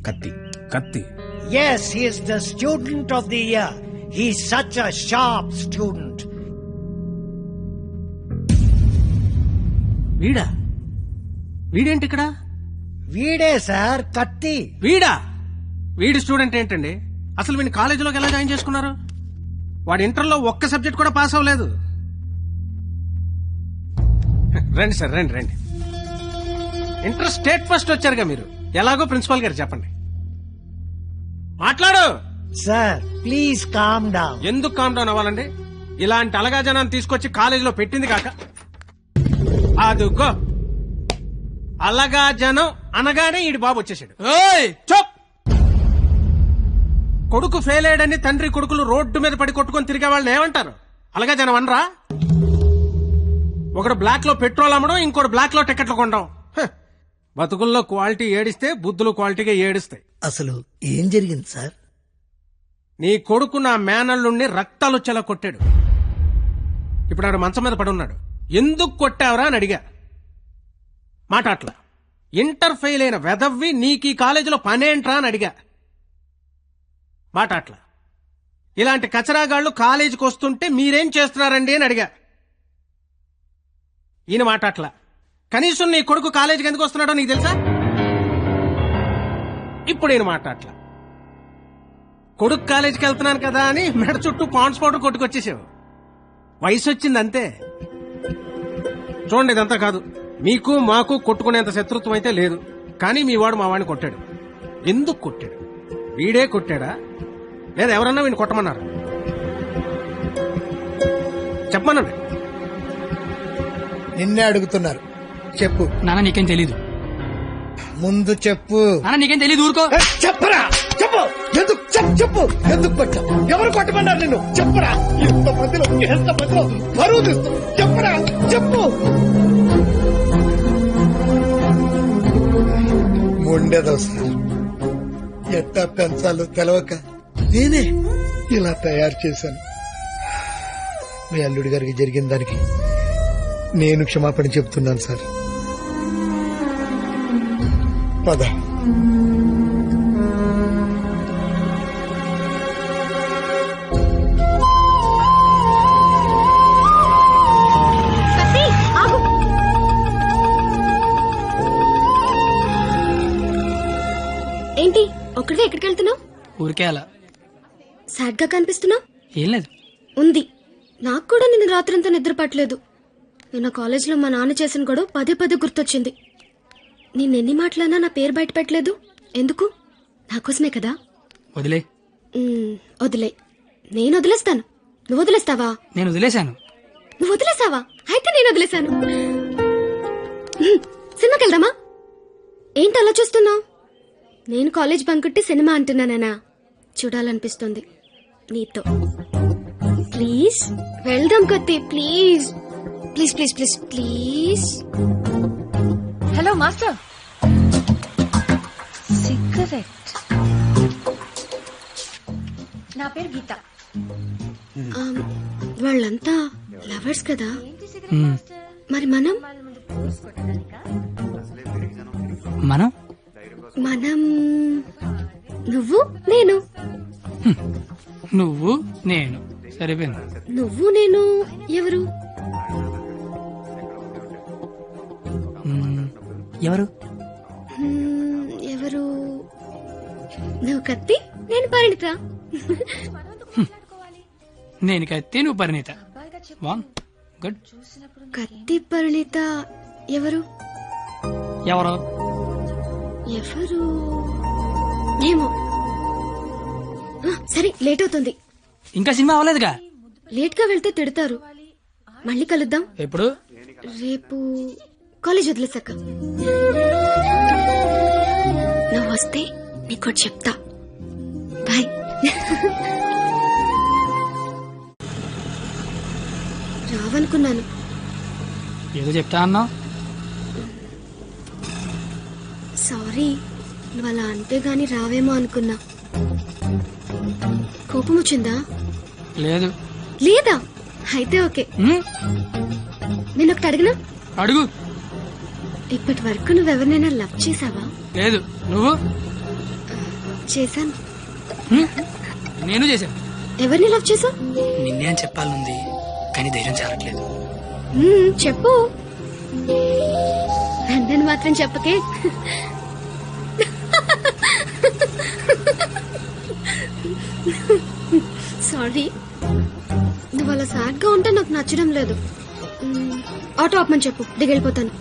కత్తి. కత్తి? Yes, he is the student of the year. He's such a sharp student. వీడా? వీడేంటి ఇక్కడ? వీడే సార్ కత్తి. వీడా? వీడి స్టూడెంట్ ఏంటండి? అసలు వీడిని కాలేజీలోకి ఎలా జాయిన్ చేసుకున్నారు? వాడి ఇంటర్లో ఒక్క సబ్జెక్ట్ కూడా పాస్ అవ్వలేదు. రండి సార్, రండి రండి. ఇంటర్ స్టేట్ ఫస్ట్ వచ్చారుగా మీరు, ఎలాగో ప్రిన్సిపాల్ గారు చెప్పండి. మాట్లాడు సార్. Please calm down. ఎందుకు కామ్ డౌన్ అవ్వాలండి? ఇలాంటి అలగా జనాన్ని తీసుకొచ్చి కాలేజీలో పెట్టింది కాక అదుగో అలగా జనం అనగానే ఈడి బాబు వచ్చేసాడు. చోప్! కొడుకు ఫెయిల్ అయ్యాడని తండ్రి కొడుకులు రోడ్డు మీద పడి కొట్టుకొని తిరిగే వాళ్ళని ఏమంటారు? అలగా జనం అనరా? ఒకడు బ్లాక్ లో పెట్రోల్ అమ్మడం, ఇంకోటి బ్లాక్ లో టికెట్లు కొనడం. బతుకుల్లో క్వాలిటీ ఏడిస్తే బుద్ధులు క్వాలిటీగా ఏడుస్తాయి. అసలు ఏం జరిగింది సార్? నీ కొడుకు నా మేనల్లుండి రక్తాలు వచ్చేలా కొట్టాడు. ఇప్పుడు ఆడు మంచం మీద పడున్నాడు. ఎందుకు కొట్టావరా అని అడిగా. మాట అట్లా. ఇంటర్ ఫెయిల్ అయిన వెధవ్వి నీకు ఈ కాలేజీలో పనేంట్రా అని అడిగా. మాట అట్లా. ఇలాంటి కచరాగాళ్లు కాలేజీకి వస్తుంటే మీరేం చేస్తున్నారండి అని అడిగా. ఈయన మాట అట్లా. కనీసం నీ కొడుకు కాలేజీకి ఎందుకు వస్తున్నాడో నీకు తెలుసా? ఇప్పుడు ఈయన మాట అట్లా. కొడుకు కాలేజీకి వెళ్తున్నాను కదా అని మెడ చుట్టూ పాండ్స్ పౌడర్ కొట్టుకొచ్చేసావు. వయసు వచ్చింది అంతే. చూడండి, ఇదంతా కాదు. మీకు మాకు కొట్టుకునేంత శత్రుత్వం అయితే లేదు. కానీ మీ వాడు మా వాడిని కొట్టాడు. ఎందుకు కొట్టాడు? వీడే కొట్టాడా లేదా ఎవరన్నా వీడిని కొట్టమన్నారు? చెప్పమనండి. నిన్నే అడుగుతున్నారు, చెప్పు. నాన్న నీకేం తెలీదు. ముందు చెప్పు. నాన్న నీకేం తెలీదు, ఊరుకో. చెప్పరా, చెప్పు. ఎందుకు చెప్పు. ఎందుకు కొట్టావు? ఎవరు కొట్టమన్నారు నిన్ను? చెప్పరా. ఎంత మందిలో బరువు తీస్తావు? చెప్పరా, చెప్పు. ఉండేదో సార్, ఎట్టా పెంచాలో తెలవక నేనే ఇలా తయారు చేశాను. మీ అల్లుడి గారికి జరిగిన దానికి నేను క్షమాపణ చెప్తున్నాను సార్. పద. ఏంటి ఒక్కడే ఎక్కడికి వెళ్తున్నావు? ఊరికే అలా. సాడ్ గా కనిపిస్తున్నావు. ఏం లేదు. ఉంది. నాకు కూడా నిన్న రాత్రంతా నిద్ర పట్టలేదు. నిన్న కాలేజీలో మా నాన్న చేసిన గొడవ పదే పదే గుర్తొచ్చింది. నిన్నెన్ని మాటలన్నా నా పేరు బయట పెట్టలేదు. ఎందుకు? నాకోసమే కదా. వదిలే. వదిలే. నేను వదిలేస్తాను. నువ్వు వదిలేస్తావా? నేను వదిలేశాను. నువ్వు వదిలేసావా? అయితే నేను వదిలేశాను. సినిమాకి వెళ్దామా? ఏంటి అలా చూస్తున్నావు? నేను కాలేజ్ బంకుట్టి సినిమా అంటున్నానా? చూడాలనిపిస్తుంది నీతో. ప్లీజ్ వెళ్దాం కత్తి. Please please please please please. Hello master. Cigarette. నా పేరు గీత. వాళ్ళంతా లవర్స్ కదా. మరి మనం మనం మనం నువ్వు నేను. నువ్వు నేను సరిపోయింది. నువ్వు నేను ఎవరు? ఎవరు? ఎవరు? నువ్వు కత్తి, నేను పరిణిత. నేను కత్తి, నువ్వు పరిణిత. గుడ్. కత్తి పరిణిత ఎవరు? ఎవరు? ఎవరు ఏమో. సరే, లేట్ అవుతుంది. ఇంకా సినిమా అవ్వలేదుగా. లేట్ గా వెళ్తే తిడతారు. మళ్ళీ కలుద్దాం. ఎప్పుడు? రేపు కాలేజ్ వదిలేసాక. నువ్వు వస్తే నీకు చెప్తా. బాయ్. రావనుకున్నాను. ఏదో చెప్తా అన్నావు. సారీ, నువ్వు అలా అంటే గాని రావేమో అనుకున్నా. కోపం వచ్చిందా? లేదు. లేదా? అయితే ఓకే. నేను ఒకటి అడిగినా? అడుగు. ఇప్పటి వరకు నువ్వెవరినైనా లవ్ చేసావా? లేదు. నువ్వు? చేశాను. నేను చేశాను. ఎవరిని లవ్ చేసా? నిన్నే అని చెప్పాలనుంది కానీ ధైర్యం చాలట్లేదు. చెప్పు. నన్ను మాత్రం చెప్పకే. సారీ, నువ్వు అలా సాడ్ గా ఉంటే నాకు నచ్చడం లేదు. ఆటో ఆపమని చెప్పు, దిగెళ్ళిపోతాను.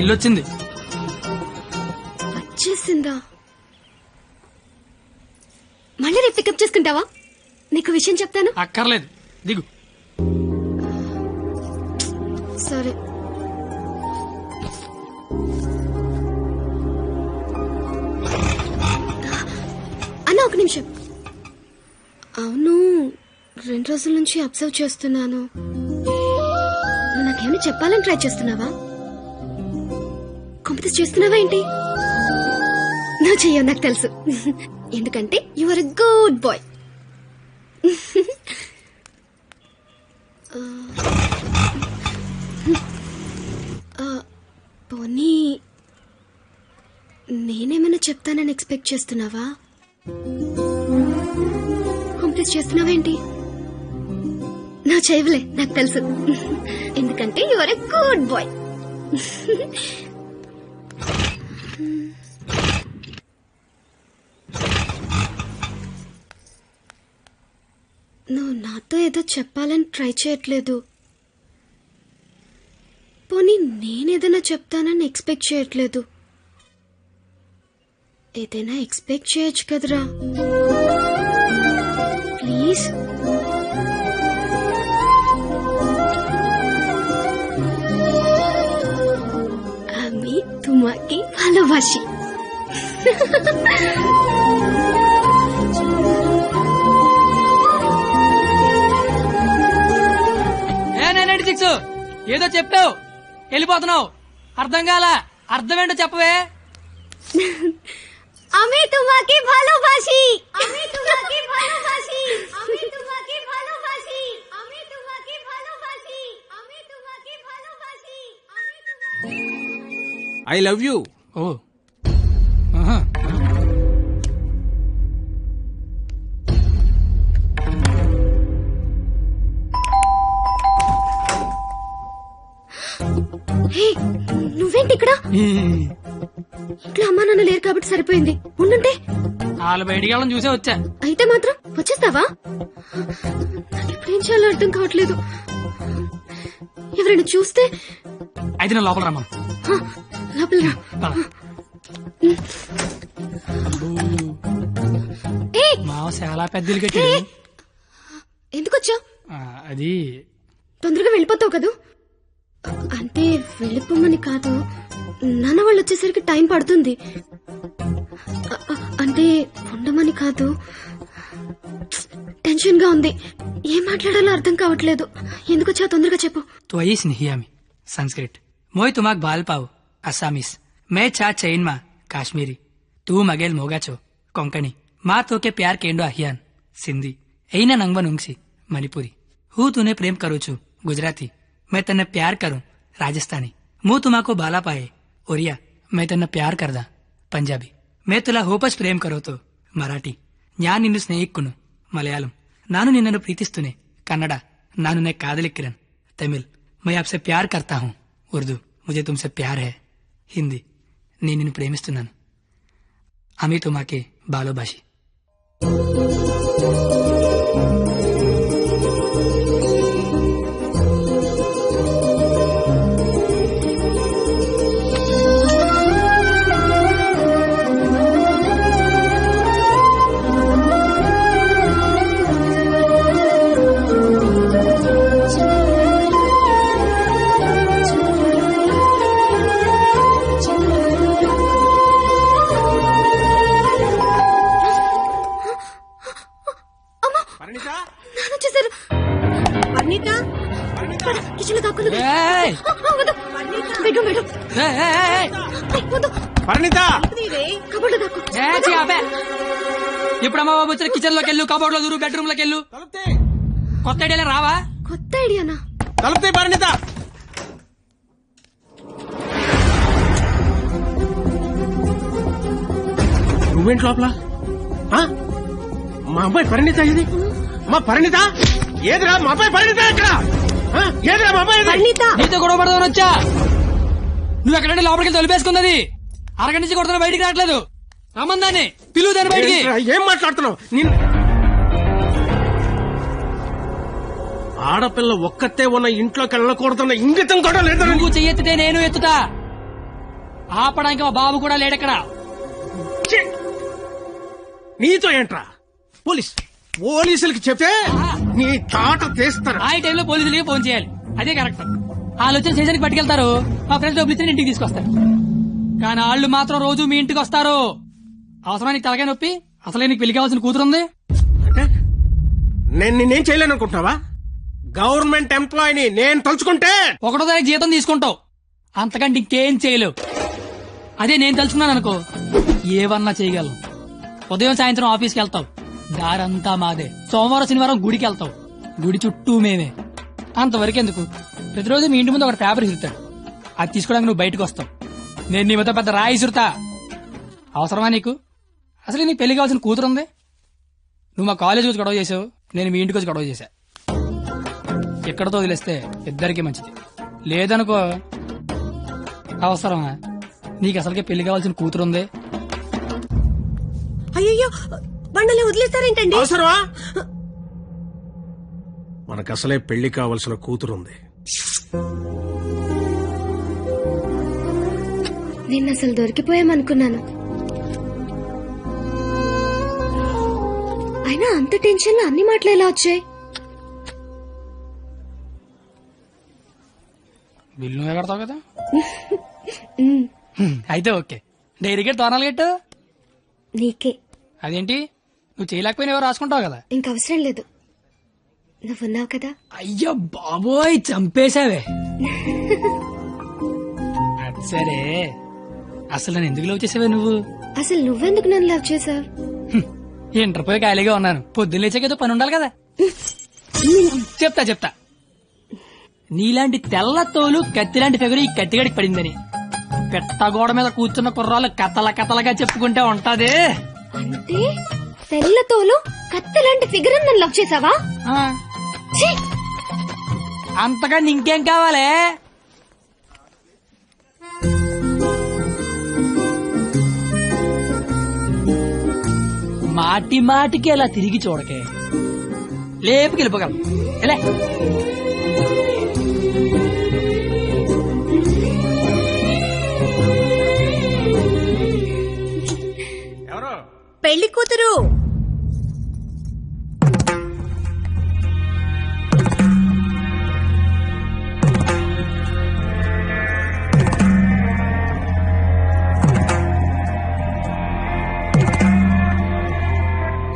ఇల్లు వచ్చింది. వచ్చేసిందా? మళ్ళీ రేపు పికప్ చేసుకుంటావా? నీకు విషయం చెప్తాను. అక్కర్లేదు, దిగు. సరే. అన్న ఒక నిమిషం. అవును, 2 రోజుల నుంచి అబ్జర్వ్ చేస్తున్నాను. నువ్వు నాకేమైనా చెప్పాలని ట్రై చేస్తున్నావా? కాంపిటీస్ చేస్తున్నావా ఏంటి? నువ్వు చెయ్యవు, నాకు తెలుసు. ఎందుకంటే you are a good boy. పోనీ నేనేమైనా చెప్తానని ఎక్స్పెక్ట్ చేస్తున్నావా? కాంప్లీట్ చేస్తున్నావేంటి? నా చేయవులే, నాకు తెలుసు. ఎందుకంటే you are a good boy. నువ్వు నాతో ఏదో చెప్పాలని ట్రై చేయట్లేదు. పోనీ నేనేదైనా చెప్తానని ఎక్స్పెక్ట్ చేయట్లేదు. ఏదైనా ఎక్స్పెక్ట్ చేయొచ్చు కదరా, ప్లీజ్. আমি তোমাকে ভালোবাসি. ఏదో చెప్పావు, వెళ్ళిపోతున్నావు. అర్థం కాలా? అర్థమేంటో చెప్పవే. আমি তোমাকে ভালোবাসি. আমি তোমাকে ভালোবাসি. আমি তোমাকে ভালোবাসি. আমি তোমাকে ভালোবাসি. আমি তোমাকে ভালোবাসি. আমি তোমাকে ఐ లవ్ యూ. ఓ ఆహా. హే, నువ్వేంటి ఇక్కడ? ఇంట్లో అమ్మా నాన్న లేరు కాబట్టి సరిపోయింది. ఉండుంటే వాళ్ళు బయటికి వెళ్ళడం చూసే వచ్చా. అయితే మాత్రం వచ్చేస్తావా? నాకు ఇప్పుడేం చేయాలో అర్థం కావట్లేదు. ఎవరైనా చూస్తే? అయితే నేను లోపల రమ్మను. లోపల రా. పద. ఏయ్, మావ చాలా పెద్దలు కట్టాడు. ఎందుకు వచ్చావు? అది తొందరగా వెళ్ళిపోతావు కదూ? అంటే వెళ్ళిపోమని కాదు, నాన్న వాళ్ళు వచ్చేసరికి టైం పడుతుంది. అంటే ఉండమని కాదు, టెన్షన్ గా ఉంది. ఏం మాట్లాడాలో అర్థం కావట్లేదు. ఎందుకు వచ్చావు? తొందరగా చెప్పు. तो आई स्नेहिया में संस्कृत मोय तुमाक बाल पाव असामीस मैं चा चैन मा काश्मीरी तू मगेल मोगाचो कोंकणी माँ तो के प्यार केंडो अहियान सिंधी ऐना नंगवन उंगसी मणिपुरी हूँ तूने प्रेम करू छू गुजराती मैं तन्ने प्यार करूं राजस्थानी मुँह तुमाको बाला पाए ओरिया मैं तन्ने प्यार करदा पंजाबी मैं तुला होपच प्रेम करो तो मराठी न्यान निन्नु स्नेहिक्कुनु मलयालम नानु निन्ननु प्रीतिस्तुने कन्नड नानु ने कादलिक्किरन तमिल मैं आपसे प्यार करता हूँ उर्दू मुझे तुमसे प्यार है हिंदी నేను నిన్ను ప్రేమిస్తున్నాను ఆమె తుమాకే బాలోబాషి నాన్న వచ్చేసారు. కిచెన్ లో దాక్కున్నది. ఏయ్! వద్దు. Bedroom bedroom. వద్దు. పరిణిత, కబోర్డ్ లో దాక్కు. ఇప్పుడు అమ్మ బాబు వచ్చిన కిచెన్ లోకి వెళ్ళు కబోర్డ్ లో దూరు బెడ్రూమ్ లోకి వెళ్ళు కొత్త ఐడియా రావా కొత్త ఐడియానా? తలుపుతే పరిణిత. నువ్వేంటి లోపల ఆ? మా అమ్మాయి పరిణిత ఇది మా పరిణిత ఏదిరా మా అమ్మాయి పరిణిత ఎక్కడ ఆ? ఏదిరా మా అమ్మాయి ఇది? నీతో గొడవ పడదామని వచ్చా. నువ్వు ఎక్కడంటే లోపలికి తొలిపేసుకున్నది. అరగంట నుంచి కొడుతున్నా బయటికి రావట్లేదు. రమ్మందాన్ని పిలువు దాన్ని బయటికి. ఏంట్రా, ఏం మాట్లాడుతున్నావు ఆడపిల్ల ఒక్కతే ఉన్న ఇంట్లోకి వెళ్ళకూడదన్న ఇంగితం కూడా లేదా నువ్వు చెయ్యెత్తితే నేను ఎత్తుతా. ఆపడానికి మా బాబు కూడా లేడెక్కడ. ఛీ! నీతో ఏంట్రా పోలీసులకి చెప్తే నీ తాట తీస్తారు. ఆ టైంలో పోలీసులకి ఫోన్ చేయాలి. అదే కరెక్ట్. వాళ్ళు వచ్చిన స్టేషన్కి పట్టుకెళ్తారు. మా ఫ్రెండ్స్ డబ్బులు ఇచ్చి ఇంటికి తీసుకొస్తారు. కానీ వాళ్ళు మాత్రం రోజు మీ ఇంటికి వస్తారు. అవసరమా నీకు తలకాయ నొప్పి? అసలే నీకు పెళ్లి కావాల్సిన కూతురుంది. అంటే నేను నిన్నేం చేయలేను అనుకుంటున్నావా? గవర్నమెంట్ ఎంప్లాయీని నేను తలుచుకుంటే 1వ తారీఖు జీతం తీసుకుంటావు. అంతకంటే ఇంకేం చేయలేవు. అదే నేను తలుచుకున్నాను అనుకో ఏవన్నా చేయగలను. ఉదయం సాయంత్రం ఆఫీస్కి వెళ్తావు. దారంతా మాదే. సోమవారం శనివారం గుడికి వెళ్తావు. గుడి చుట్టూ మేమే. అంతవరకు ఎందుకు, ప్రతిరోజు మీ ఇంటి ముందు ఒక పేపర్ ఇసురుతాడు. అది తీసుకోవడానికి నువ్వు బయటకు వస్తావు. నేను నీ మొత్తం పెద్ద రాయి ఇసురుతా. అవసరమా నీకు? అసలు నీకు పెళ్లి కావాల్సిన కూతురుంది. నువ్వు మా కాలేజీ వచ్చి గొడవ చేసావు, నేను మీ ఇంటికి వచ్చి గొడవ చేశా. ఎక్కడతో వదిలేస్తే ఇద్దరికి మంచిది. లేదనుకో అవసరమా? నీకు అసలుకే పెళ్లి కావాల్సిన కూతురుంది. అయ్యో బండలే వదిలేస్తారేంటండి? అవసరమా? మనకు అసలే పెళ్లి కావలసిన కూతురుంది. నేను అసలు దొరికిపోయామనుకున్నాను. అయినా అంత టెన్షన్ అన్ని మాటలు ఎలా వచ్చాయి? బిల్లు నువ్వే కడతావు కదా. అయితే ఓకే. డైరీకి తోనాలు కట్టు. నీకే. అదేంటి నువ్వు చేయలేకపోయినా ఎవరు రాసుకుంటావు కదా. ఇంక అవసరం లేదు, నువ్వున్నావు కదా. అయ్యో బాబోయ్ చంపేశావే. అది సరే, అసలు నన్ను ఎందుకు లవ్ చేసావే నువ్వు? అసలు నువ్వెందుకు నన్ను లవ్ చేసావు? ఇంటర్ పోయి ఖాళీగా ఉన్నాను. పొద్దున్న లేచాకేదో పని ఉండాలి కదా. చెప్తా నీలాంటి తెల్ల తోలు కత్తిలాంటి ఫిగర్ ఈ కత్తిగడికి పడిందని పెట్టగోడ మీద కూర్చున్న కుర్రాలు కథలగా చెప్పుకుంటే ఉంటది. అంటే తెల్లతోలు కత్తిలాంటి ఫిగర్ నన్ను లవ్ చేసావా? ఆ, అంతగా ఇంకేం కావాలే? మాటికి అలా తిరిగి చూడకే. లేపుకి వెళ్ళిపోగలం. ఎలా ఎవరు? పెళ్లి కూతురు